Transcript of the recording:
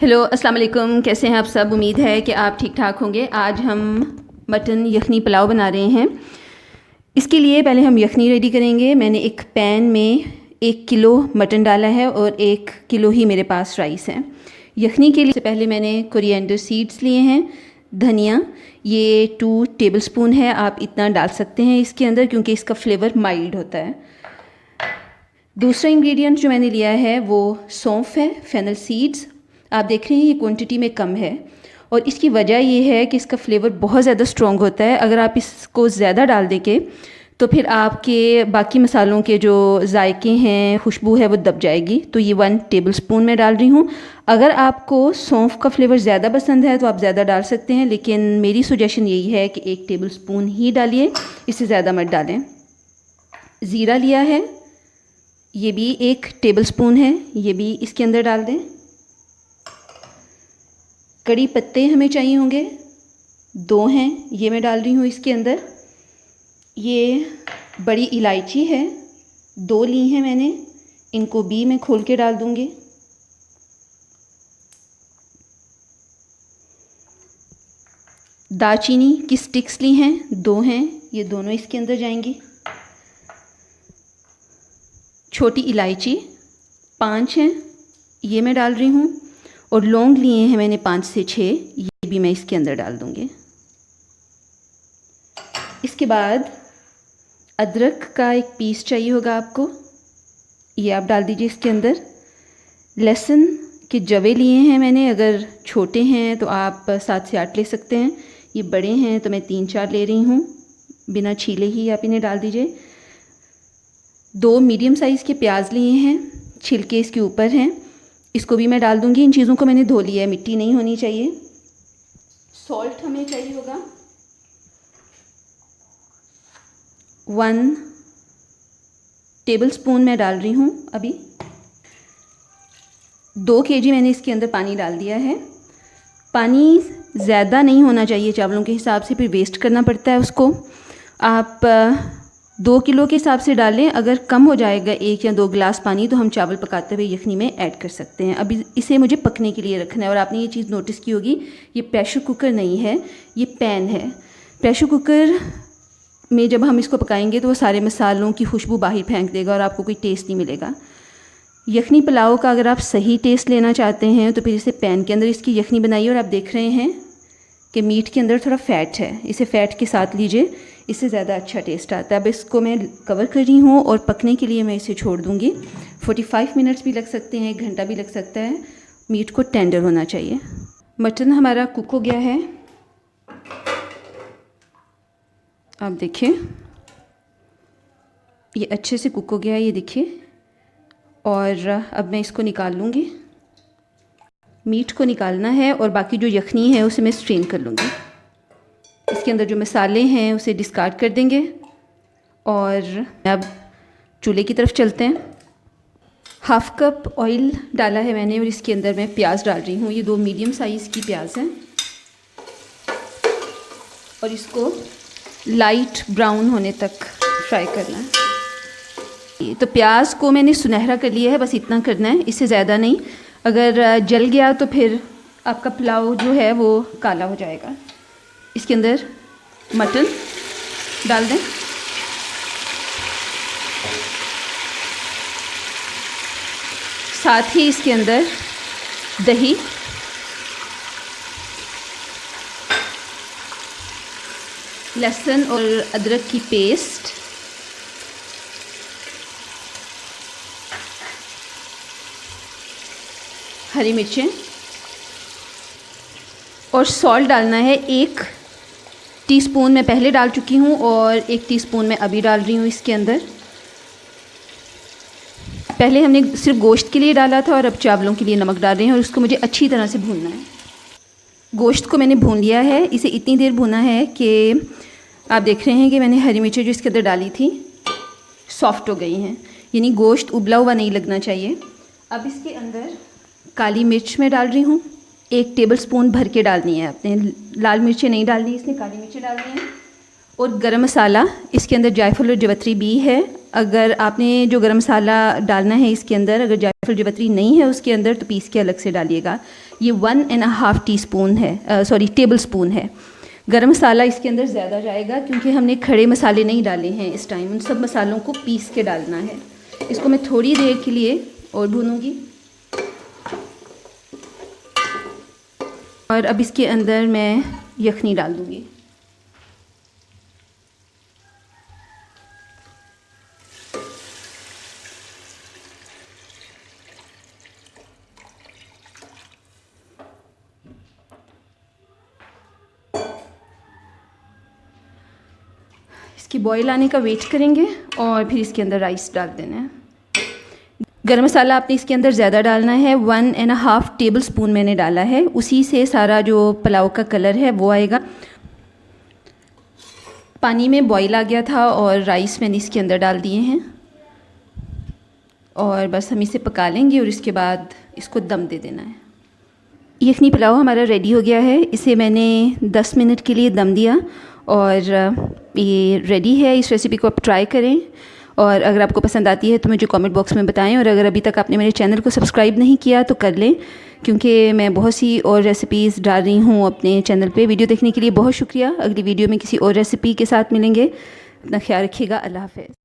Hello अस्सलाम वालेकुम, कैसे हैं आप सब। उम्मीद है कि आप ठीक ठाक होंगे। आज हम मटन यखनी पुलाव बना रहे हैं। इसके लिए पहले हम यखनी रेडी करेंगे। मैंने एक पैन में 1 किलो मटन डाला है और 1 किलो ही मेरे पास राइस है। यखनी के लिए पहले मैंने कोरिएंडर सीड्स लिए हैं। धनिया ये 2 टेबलस्पून है, आप इतना डाल सकते हैं इसके अंदर क्योंकि इसका फ्लेवर माइल्ड होता है। दूसरा इंग्रेडिएंट जो मैंने लिया है वो सौंफ है, फेनल सीड्स। आप देख रहे हैं ये क्वांटिटी में कम है और इसकी वजह ये है कि इसका फ्लेवर बहुत ज़्यादा स्ट्रॉन्ग होता है। अगर आप इसको ज़्यादा डाल देंगे तो फिर आपके बाकी मसालों के जो जायके हैं, खुशबू है, वो दब जाएगी। तो ये 1 टेबलस्पून मैं डाल रही हूँ। अगर आपको सौंफ का फ्लेवर ज़्यादा पसंद है तो आप ज़्यादा डाल सकते हैं, लेकिन मेरी सजेशन यही है कि 1 टेबलस्पून ही डालिए, इससे ज़्यादा मत डालें। ज़ीरा लिया है, ये भी 1 टेबलस्पून है, ये भी इसके अंदर डाल दें। कड़ी पत्ते हमें चाहिए होंगे, 2 हैं, ये मैं डाल रही हूँ इसके अंदर। ये बड़ी इलायची है, 2 ली हैं मैंने, इनको भी मैं खोल के डाल दूँगी। दालचीनी की स्टिक्स ली हैं, 2 हैं, ये दोनों इसके अंदर जाएंगी। छोटी इलायची 5 हैं, ये मैं डाल रही हूँ। और लौंग लिए हैं मैंने 5 से 6, ये भी मैं इसके अंदर डाल दूँगी। इसके बाद अदरक का एक पीस चाहिए होगा आपको, ये आप डाल दीजिए इसके अंदर। लहसुन के जवे लिए हैं मैंने, अगर छोटे हैं तो आप 7 से 8 ले सकते हैं, ये बड़े हैं तो मैं 3-4 ले रही हूँ। बिना छीले ही आप इन्हें डाल दीजिए। 2 मीडियम साइज़ के प्याज लिए हैं, छिलके इसके ऊपर हैं, इसको भी मैं डाल दूंगी। इन चीज़ों को मैंने धो लिया है, मिट्टी नहीं होनी चाहिए। सॉल्ट हमें चाहिए होगा 1 टेबलस्पून मैं डाल रही हूँ अभी। 2 kg मैंने इसके अंदर पानी डाल दिया है। पानी ज़्यादा नहीं होना चाहिए चावलों के हिसाब से, फिर वेस्ट करना पड़ता है उसको। आप 2 किलो के हिसाब से डालें। अगर कम हो जाएगा 1 या 2 गिलास पानी तो हम चावल पकाते हुए यखनी में ऐड कर सकते हैं। अभी इसे मुझे पकने के लिए रखना है। और आपने ये चीज़ नोटिस की होगी, ये प्रेशर कुकर नहीं है, ये पैन है। प्रेशर कुकर में जब हम इसको पकाएंगे तो वो सारे मसालों की खुशबू बाहर फेंक देगा और आपको कोई टेस्ट नहीं मिलेगा। यखनी पुलाव का अगर आप सही टेस्ट लेना चाहते हैं तो फिर इसे पैन के अंदर इसकी यखनी बनाइए। और आप देख रहे हैं कि मीट के अंदर थोड़ा फ़ैट है, इसे फ़ैट के साथ लीजिए, इससे ज़्यादा अच्छा टेस्ट आता है। अब इसको मैं कवर कर रही हूँ और पकने के लिए मैं इसे छोड़ दूँगी। 45 मिनट्स भी लग सकते हैं, 1 घंटा भी लग सकता है। मीट को टेंडर होना चाहिए। मटन हमारा कुक हो गया है, आप देखिए ये अच्छे से कुक हो गया है, ये देखिए। और अब मैं इसको निकाल लूँगी। मीट को निकालना है और बाकी जो यखनी है उसे मैं स्ट्रेन कर लूँगी। इसके अंदर जो मसाले हैं उसे डिस्कार्ड कर देंगे और अब चूल्हे की तरफ चलते हैं। 1/2 कप ऑयल डाला है मैंने और इसके अंदर मैं प्याज डाल रही हूँ। ये 2 मीडियम साइज़ की प्याज हैं और इसको लाइट ब्राउन होने तक फ्राई करना है। तो प्याज को मैंने सुनहरा कर लिया है, बस इतना करना है, इससे ज़्यादा नहीं। अगर जल गया तो फिर आपका पुलाव जो है वो काला हो जाएगा। इसके अंदर मटन डाल दें, साथ ही इसके अंदर दही, लहसुन और अदरक की पेस्ट, हरी मिर्चें और सॉल्ट डालना है। 1 टीस्पून मैं पहले डाल चुकी हूँ और 1 टीस्पून मैं अभी डाल रही हूँ इसके अंदर। पहले हमने सिर्फ गोश्त के लिए डाला था और अब चावलों के लिए नमक डाल रहे हैं और इसको मुझे अच्छी तरह से भूनना है। गोश्त को मैंने भून लिया है, इसे इतनी देर भूना है कि आप देख रहे हैं कि मैंने हरी मिर्चें जो इसके अंदर डाली थी सॉफ्ट हो गई हैं, यानी गोश्त उबला हुआ नहीं लगना चाहिए। अब इसके अंदर काली मिर्च मैं डाल रही हूँ, 1 टेबलस्पून भर के डालनी है आपने, लाल मिर्चें नहीं डालनी, इसमें काली मिर्चें डालनी है। और गरम मसाला, इसके अंदर जायफल और जवित्री भी है, अगर आपने जो गरम मसाला डालना है इसके अंदर, अगर जायफल जावित्री नहीं है उसके अंदर तो पीस के अलग से डालिएगा। ये 1.5 टीस्पून है, सॉरी टेबल स्पून है। गरम मसाला इसके अंदर ज़्यादा जाएगा क्योंकि हमने खड़े मसाले नहीं डाले हैं इस टाइम, उन सब मसालों को पीस के डालना है। इसको मैं थोड़ी देर के लिए और भूनूंगी। और अब इसके अंदर मैं यखनी डाल दूँगी। इसकी बॉईल आने का वेट करेंगे और फिर इसके अंदर राइस डाल देना है। गरम मसाला आपने इसके अंदर ज़्यादा डालना है, 1.5 टेबल स्पून मैंने डाला है, उसी से सारा जो पुलाव का कलर है वो आएगा। पानी में बॉईल आ गया था और राइस मैंने इसके अंदर डाल दिए हैं और बस हम इसे पका लेंगे और इसके बाद इसको दम दे देना है। यखनी पुलाव हमारा रेडी हो गया है। इसे मैंने 10 मिनट के लिए दम दिया और ये रेडी है। इस रेसिपी को आप ट्राई करें और अगर आपको पसंद आती है तो मुझे कमेंट बॉक्स में बताएं। और अगर अभी तक आपने मेरे चैनल को सब्सक्राइब नहीं किया तो कर लें, क्योंकि मैं बहुत सी और रेसिपीज़ डाल रही हूँ अपने चैनल पे। वीडियो देखने के लिए बहुत शुक्रिया। अगली वीडियो में किसी और रेसिपी के साथ मिलेंगे। अपना ख्याल रखिएगा। अल्लाह हाफ़िज़।